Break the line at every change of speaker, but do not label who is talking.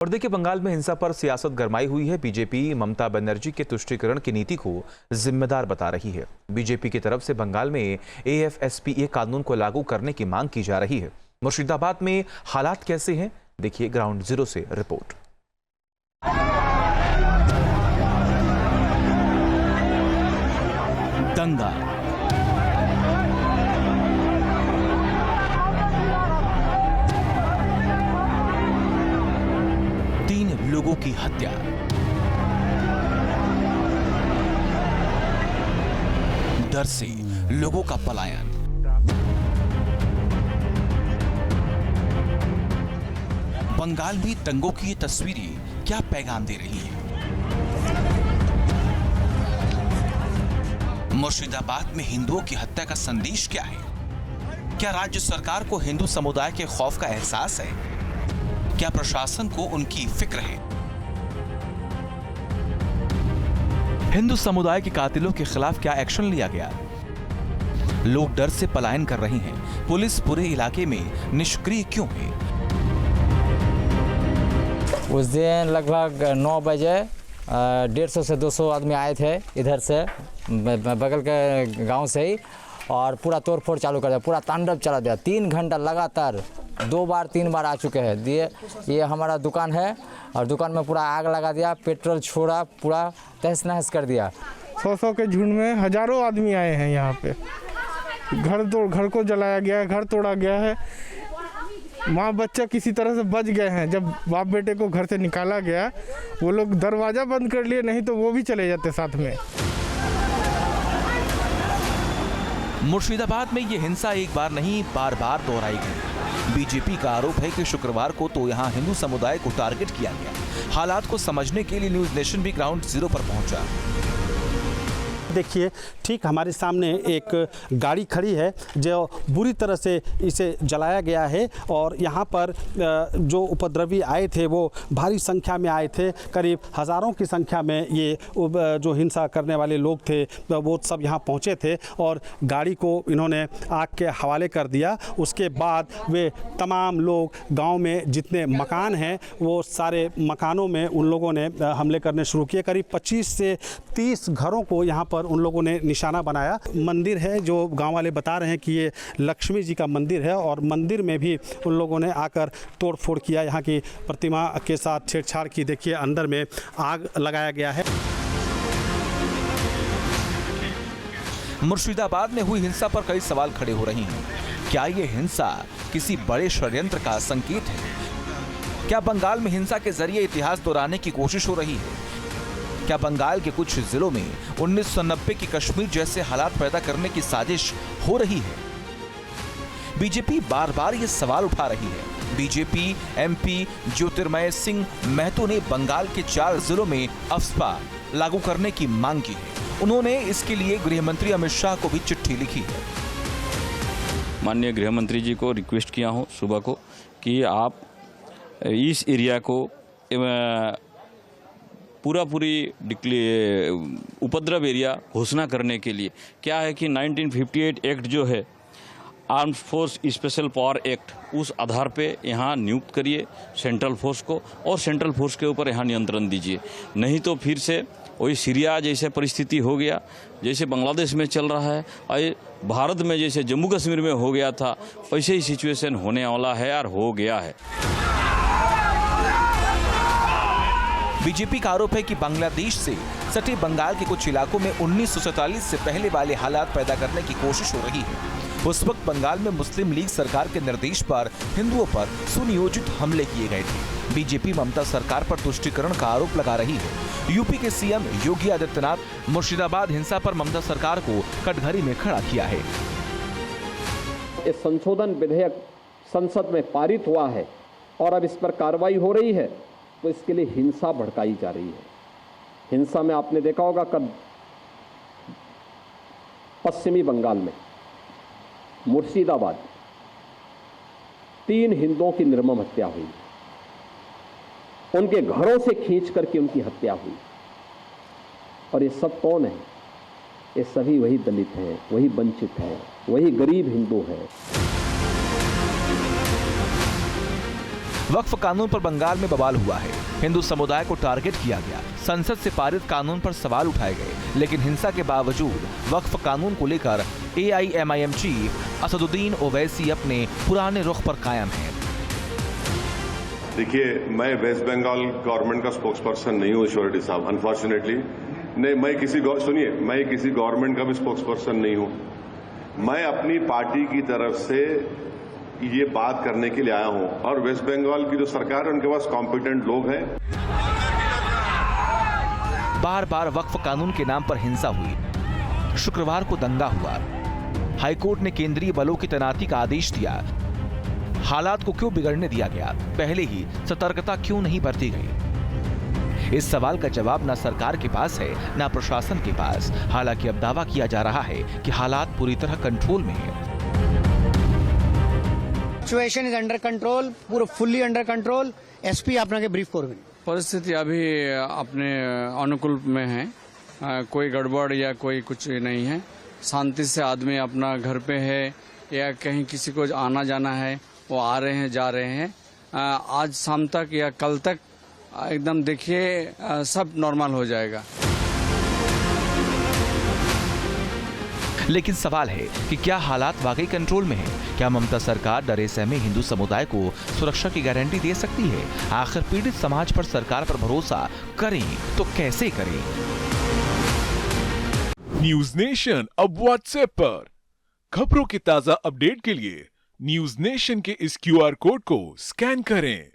और देखिए, बंगाल में हिंसा पर सियासत गरमाई हुई है। बीजेपी ममता बनर्जी के तुष्टीकरण की नीति को जिम्मेदार बता रही है। बीजेपी की तरफ से बंगाल में AFSPA कानून को लागू करने की मांग की जा रही है। मुर्शिदाबाद में हालात कैसे हैं, देखिए ग्राउंड जीरो से रिपोर्ट।
दंगा, लोगों की हत्या, डर से लोगों का पलायन, बंगाल में दंगों की ये तस्वीरें क्या पैगाम दे रही हैं? मुर्शिदाबाद में हिंदुओं की हत्या का संदेश क्या है? क्या राज्य सरकार को हिंदू समुदाय के खौफ का एहसास है? क्या प्रशासन को उनकी फिक्र है? हिंदू समुदाय के कातिलों के खिलाफ क्या एक्शन लिया गया? लोग डर से पलायन कर रहे हैं। पुलिस पूरे इलाके में निष्क्रिय क्यों है?
उस दिन लगभग 9 बजे 150 से 200 आदमी आए थे इधर से, बगल के गांव से ही, और पूरा तोड़फोड़ चालू कर दिया, पूरा तांडव चला दिया। 3 घंटा लगातार 2 बार 3 बार आ चुके हैं। ये हमारा दुकान है और दुकान में पूरा आग लगा दिया, पेट्रोल छोड़ा, पूरा तहस नहस कर दिया।
100 के झुंड में हजारों आदमी आए हैं यहाँ पे। घर को जलाया गया है, घर तोड़ा गया है। माँ बच्चा किसी तरह से बच गए हैं। जब बाप बेटे को घर से निकाला गया, वो लोग दरवाज़ा बंद कर लिए, नहीं तो वो भी चले जाते साथ में।
मुर्शिदाबाद में ये हिंसा एक बार नहीं, बार बार दोहराई गई। बीजेपी का आरोप है कि शुक्रवार को तो यहां हिंदू समुदाय को टारगेट किया गया। हालात को समझने के लिए न्यूज़ नेशन भी ग्राउंड जीरो पर पहुंचा।
देखिए, ठीक हमारे सामने एक गाड़ी खड़ी है जो बुरी तरह से इसे जलाया गया है, और यहाँ पर जो उपद्रवी आए थे वो भारी संख्या में आए थे। करीब हज़ारों की संख्या में ये जो हिंसा करने वाले लोग थे वो सब यहाँ पहुँचे थे, और गाड़ी को इन्होंने आग के हवाले कर दिया। उसके बाद वे तमाम लोग गाँव में जितने मकान हैं वो सारे मकानों में उन लोगों ने हमले करने शुरू किए। करीब 25 से 30 घरों को यहाँ पर उन लोगों ने निशाना बनाया। मंदिर है जो गांव वाले बता रहे हैं कि ये लक्ष्मी जी का मंदिर है, और मंदिर में भी उन लोगों ने आकर तोड़ फोड़ किया। यहाँ की प्रतिमा के साथ छेड़छाड़ की। देखिए, अंदर में आग लगाया गया है।
मुर्शिदाबाद में हुई हिंसा पर कई सवाल खड़े हो रहे हैं। क्या ये हिंसा किसी बड़े षड्यंत्र का संकेत है? क्या बंगाल में हिंसा के जरिए इतिहास दोहराने की कोशिश हो रही है? क्या बंगाल के कुछ जिलों में 1990 की कश्मीर जैसे हालात पैदा करने की साजिश हो रही है? बीजेपी बार बार ये सवाल उठा रही है। बीजेपी MP ज्योतिर्मय सिंह महतो ने बंगाल के 4 जिलों में अफस्पा लागू करने की मांग की है। उन्होंने इसके लिए गृह मंत्री अमित शाह को भी चिट्ठी लिखी है।
माननीय गृह मंत्री जी को रिक्वेस्ट किया हूँ सुबह को कि आप इस एरिया को पूरी उपद्रव एरिया घोषणा करने के लिए, क्या है कि 1958 एक्ट जो है armed force special power act, उस आधार पे यहाँ नियुक्त करिए सेंट्रल फोर्स को, और सेंट्रल फोर्स के ऊपर यहाँ नियंत्रण दीजिए। नहीं तो फिर से वही सीरिया जैसे परिस्थिति हो गया, जैसे बांग्लादेश में चल रहा है, और भारत में जैसे जम्मू कश्मीर में हो गया था, वैसे ही सिचुएशन होने वाला है और हो गया है।
बीजेपी का आरोप है कि बांग्लादेश से सटे बंगाल के कुछ इलाकों में 1947 से पहले वाले हालात पैदा करने की कोशिश हो रही है। उस वक्त बंगाल में मुस्लिम लीग सरकार के निर्देश पर हिंदुओं पर सुनियोजित हमले किए गए थे। बीजेपी ममता सरकार पर तुष्टीकरण का आरोप लगा रही है। यूपी के CM योगी आदित्यनाथ मुर्शिदाबाद हिंसा पर ममता सरकार को कटघरे में खड़ा किया है।
इस संशोधन विधेयक संसद में पारित हुआ है और अब इस पर कार्रवाई हो रही है, तो इसके लिए हिंसा भड़काई जा रही है। हिंसा में आपने देखा होगा कब पश्चिमी बंगाल में मुर्शिदाबाद 3 हिंदुओं की निर्मम हत्या हुई, उनके घरों से खींच करके उनकी हत्या हुई। और ये सब कौन है? ये सभी वही दलित हैं, वही वंचित हैं, वही गरीब हिंदू हैं।
वक्फ कानून पर बंगाल में बवाल हुआ है। हिंदू समुदाय को टारगेट किया गया, संसद से पारित कानून पर सवाल उठाए गए, लेकिन हिंसा के बावजूद वक्फ कानून को लेकर AIMIM चीफ असदुद्दीन ओवैसी अपने पुराने रुख पर कायम हैं।
देखिए, मैं वेस्ट बंगाल गवर्नमेंट का स्पोक्स पर्सन नहीं हूँ ईश्वर रेड्डी साहब, अनफॉर्चुनेटली। नहीं, मैं किसी गवर्नमेंट का भी स्पोक्स पर्सन नहीं हूँ। मैं अपनी पार्टी की तरफ से ये बात करने के लिए आया हूँ, और वेस्ट बंगाल की जो सरकार है उनके पास कॉम्पिटेंट लोग हैं।
बार बार वक्फ कानून के नाम पर हिंसा हुई। शुक्रवार को दंगा हुआ। हाईकोर्ट ने केंद्रीय बलों की तैनाती का आदेश दिया। हालात को क्यों बिगड़ने दिया गया? पहले ही सतर्कता क्यों नहीं बरती गई? इस सवाल का जवाब ना सरकार के पास है, ना प्रशासन के पास। हालांकि अब दावा किया जा रहा है कि हालात पूरी तरह कंट्रोल में है।
सिचुएशन इज अंडर कंट्रोल, पूरा फुल्ली अंडर कंट्रोल। एसपी আপনাকে ব্রিফ করবেন।
परिस्थिति अभी अपने अनुकूल में है, कोई गड़बड़ या कोई कुछ नहीं है। शांति से आदमी अपना घर पे है, या कहीं किसी को आना जाना है, वो आ रहे हैं जा रहे हैं। आज शाम तक या कल तक एकदम देखिए सब नॉर्मल हो जाएगा।
लेकिन सवाल है कि क्या हालात वाकई कंट्रोल में हैं? क्या ममता सरकार डरे सहमे हिंदू समुदाय को सुरक्षा की गारंटी दे सकती है? आखिर पीड़ित समाज पर सरकार पर भरोसा करें तो कैसे करें?
न्यूज नेशन अब व्हाट्सएप पर। खबरों के ताजा अपडेट के लिए न्यूज नेशन के इस QR कोड को स्कैन करें।